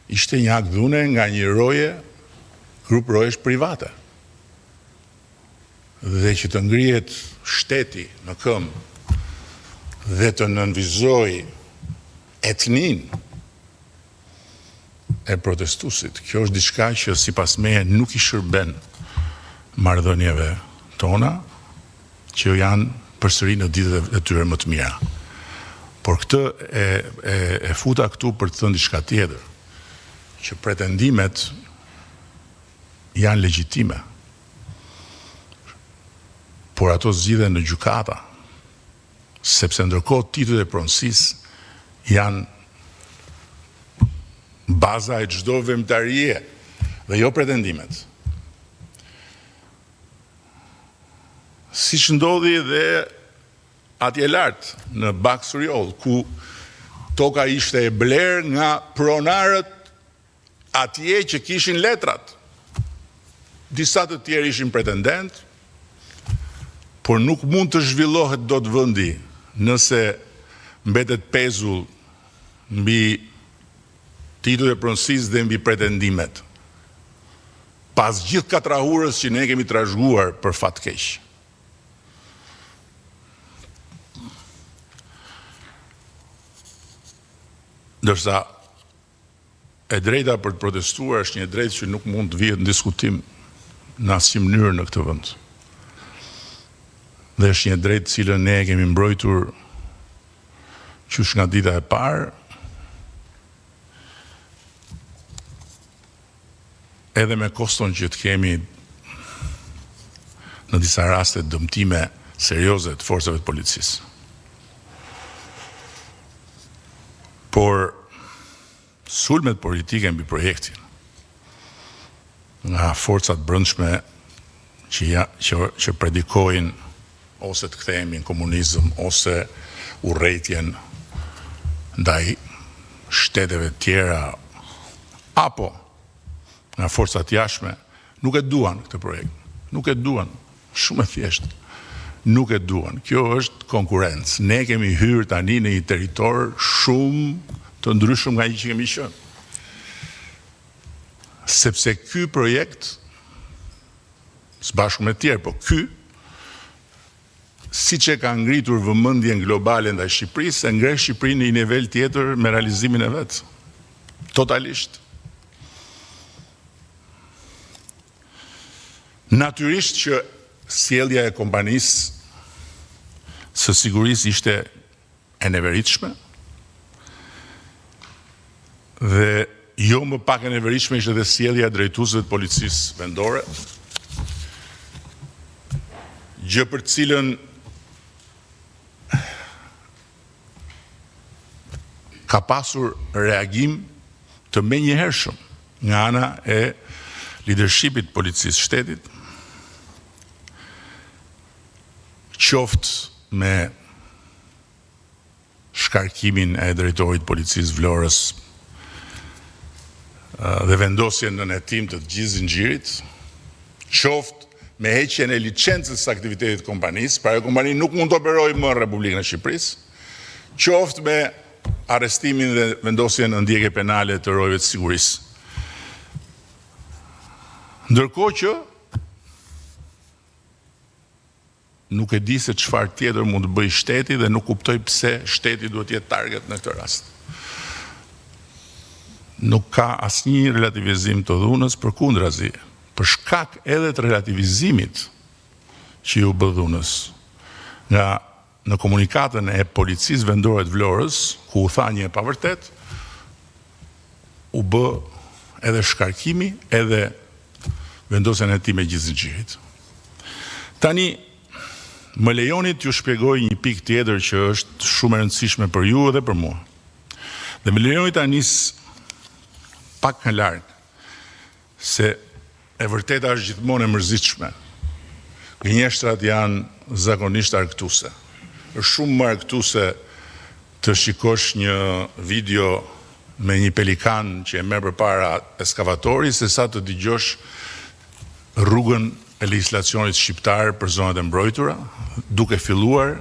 ishte një akt dhune nga një roje, grup rojesh private. Dhe që të ngrihet shteti në këmbë dhe të nënvizoj etnin e protestuesit. Kjo është diçka që sipas meje nuk I shërben marrëdhënieve tona, që janë përsëri në ditët e tyre më të mira. Por këtë e futa këtu për të thënë diçka tjetër, që pretendimet janë legjitime, por ato zgjidhen në gjykata, sepse ndërkohë titujt e pronësisë janë baza e çdo veprimtarie dhe jo pretendimet. Siç ndodhi dhe atje lart në Baksuriol, ku toka ishte e blerë nga pronarët atje që kishin letrat. Disa të tjerë ishin pretendent, por nuk mund të zhvillohet dot vendi nëse mbetet pezull mbi titujt e pronësisë dhe mbi pretendimet. Pas gjithë katrahurës që ne kemi trashëguar për fat keq. Ndërsa e drejta për të protestuar është një drejtë që nuk mund të vihet në diskutim në asnjë mënyrë në këtë vend. Dhe është një drejtë cilën ne e kemi mbrojtur qysh nga dita e parë, edhe me koston që të kemi në disa raste dëmtime serioze të forcave të policisë. Por sulmet politike mbi projektin nga forcat brendshme që predikojnë ose të kthehemi në komunizëm ose urrëtitjen ndaj shteteve tjera apo nga forcat jashtme nuk e duan këtë projekt. Nuk e duan, shumë e thjeshtë. Nuk e duan. Kjo është konkurrencë. Ne kemi hyrë tani në një territor shumë të ndryshëm nga që kemi qenë. Sepse ky projekt, së bashku me tjerë, po ky, siç e ka ngritur vëmendjen globale ndaj Shqipërisë, e ngre Shqipërinë në një nivel tjetër me realizimin e vet. Totalisht. Natyrisht që sjellja e kompanisë së sigurisë ishte e neveritshme dhe jo më pak e neveritshme ishte dhe sjellja e drejtuesve të policisë vendore, gjë për cilën ka pasur reagim të menjëhershëm nga ana e leadershipit policisë shtetit, qoftë me shkarkimin e drejtorit policisë Vlorës dhe vendosjen në hetim të gjithë zinxhirit, qoftë me heqjen e licencës së aktivitetit të kompanisë, pra ajo kompani nuk mund të operojë më në Republikën e Shqipërisë, qoftë me arrestimin dhe vendosjen në ndjekje penale të rojëve të sigurisë. Ndërkohë që nuk e di se çfarë tjetër mund të bëjë shteti dhe nuk kuptoj pse shteti duhet të jetë target në këtë rast. Nuk ka asnjë relativizim të dhunës, përkundrazi, për shkak edhe të relativizimit që ju bë dhunës. Nga në komunikatën e policisë vendore të Vlorës, ku u tha një e pavërtet, u bë edhe shkarkimi, edhe vendosjen e hetim e gjithë zinxhirit. Tani më lejoni t'ju shpjegoj një pikë tjetër që është shumë e rëndësishme për ju dhe për mua. Dhe më lejoni ta nis pak nga larg, se e vërteta është gjithmonë e mërzitshme. Gënjeshtrat janë zakonisht argëtuese. Është shumë më argëtuese të shikosh një video me një pelikan që e merr përpara eskavatori, se sa të dëgjosh rrugën e legjislacionit shqiptar për zonat e mbrojtura, duke filluar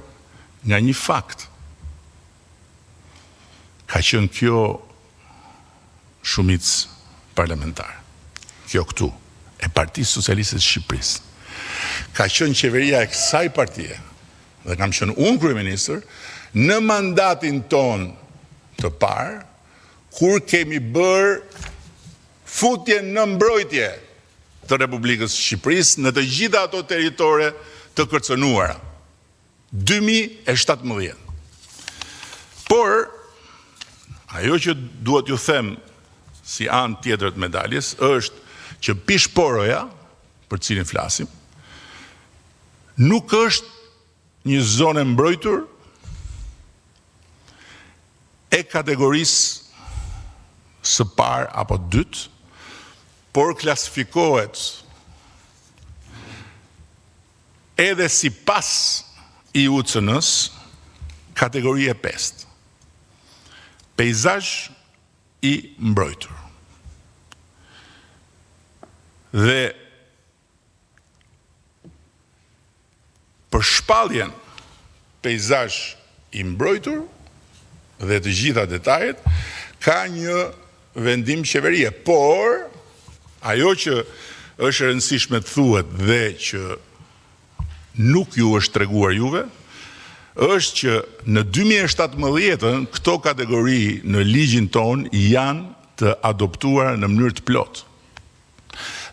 nga një fakt. Ka qenë kjo shumicë parlamentare. Kjo këtu, e Partisë Socialiste të Shqipërisë, ka qenë qeveria e kësaj partie, dhe kam qenë unë kryeministër, në mandatin ton të parë, kur kemi bërë futje në mbrojtje të Republikës Shqipërisë në të gjitha ato territore të kërcënuara. 2017. Por, ajo që duhet ju them si anë tjetër të medaljes, është që Pishporoja, për cilin flasim, nuk është një zonë e mbrojtur e kategorisë së parë apo dytë, por klasifikohet edhe si pas i UCN-s kategori e 5. Peizazh i mbrojtur. Dhe për shpalljen peizazh i mbrojtur dhe të gjitha detajet, ka një vendim qeverie, por ajo që është rëndësishme të thuhet dhe që nuk ju është treguar juve, është që në 2017 këto kategori në ligjin ton janë të adoptuar në mënyrë të plotë.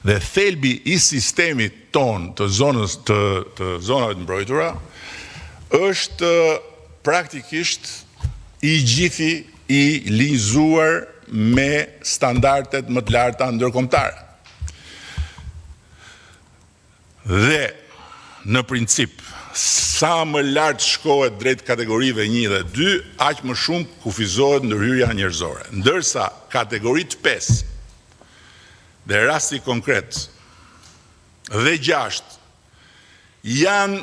Dhe thelbi i sistemit ton të zonave të mbrojtura është praktikisht i gjithi i linjëzuar me standardet më të larta ndërkombëtare. Dhe në princip, sa më lartë shkohet drejt kategorive 1 dhe 2, aq më shumë kufizohet ndërhyrja njerëzore. Ndërsa kategorit 5 dhe rasti konkret dhe 6 janë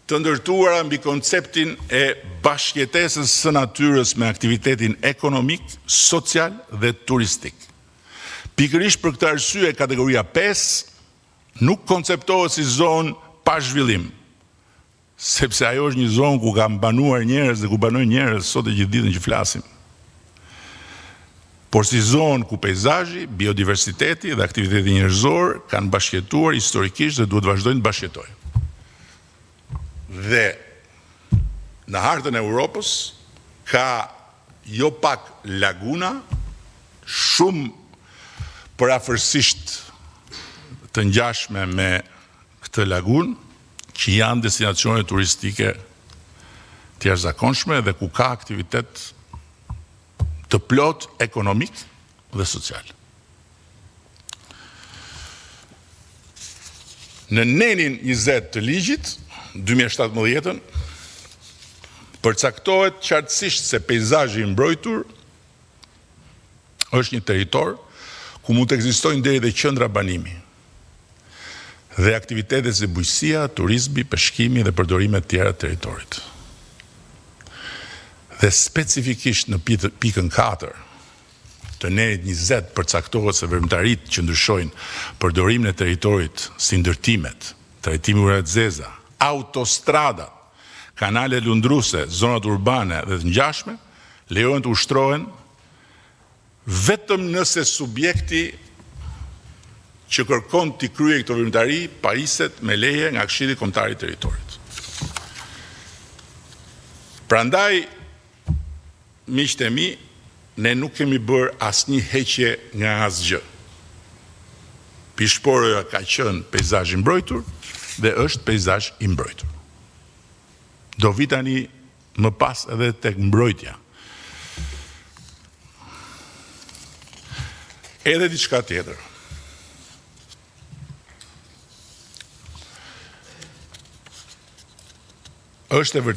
të ndërtuara mbi konceptin e bashkëjetesës së natyrës me aktivitetin ekonomik, social dhe turistik. Pikërisht për këtë arsye, kategoria 5 nuk konceptohet si zonë pa zhvillim, sepse ajo është një zonë ku kanë banuar njerëz dhe ku banojnë njerëz sot e gjithë ditën që flasim. Por si zonë ku peizazhi, biodiversiteti dhe aktiviteti njerëzor kanë bashkëjetuar historikisht dhe duhet vazhdojnë të bashkëjetojnë. Dhe në hartën e Europës ka jo pak laguna, shumë përafërsisht të ngjashme me këtë lagunë, që janë destinacione turistike të jashtëzakonshme dhe ku ka aktivitet të plot ekonomik dhe social. Në nenin 20 të ligjit, 2017, përcaktohet qartësisht se peizazhi i mbrojtur është një territor ku mund të ekzistojnë deri dhe qendra banimi dhe aktivitetet si bujqësia, turizmi, peshkimi dhe përdorimet tjera të territorit. Dhe specifikisht në pikën 4 të nenit 20 përcaktohet se veprimtaritë që ndryshojnë përdorimin e territorit si ndërtimet, trajtimi ujëve të zeza, autostradat, kanale lundruese, zonat urbane dhe të ngjashme, lejohen të ushtrohen vetëm nëse subjekti që kërkon t'i kryej këto veprimtari pariset me leje nga Këshilli Kombëtar i Territorit. Prandaj, miqtë e mi, ne nuk kemi bërë asnjë heqje nga asgjë. Pishporoja ka qenë peizazh i mbrojtur dhe është peizazh i mbrojtur. Do vi tani më pas edhe tek mbrojtja. Edhe diçka tjetër. Është e vërtetë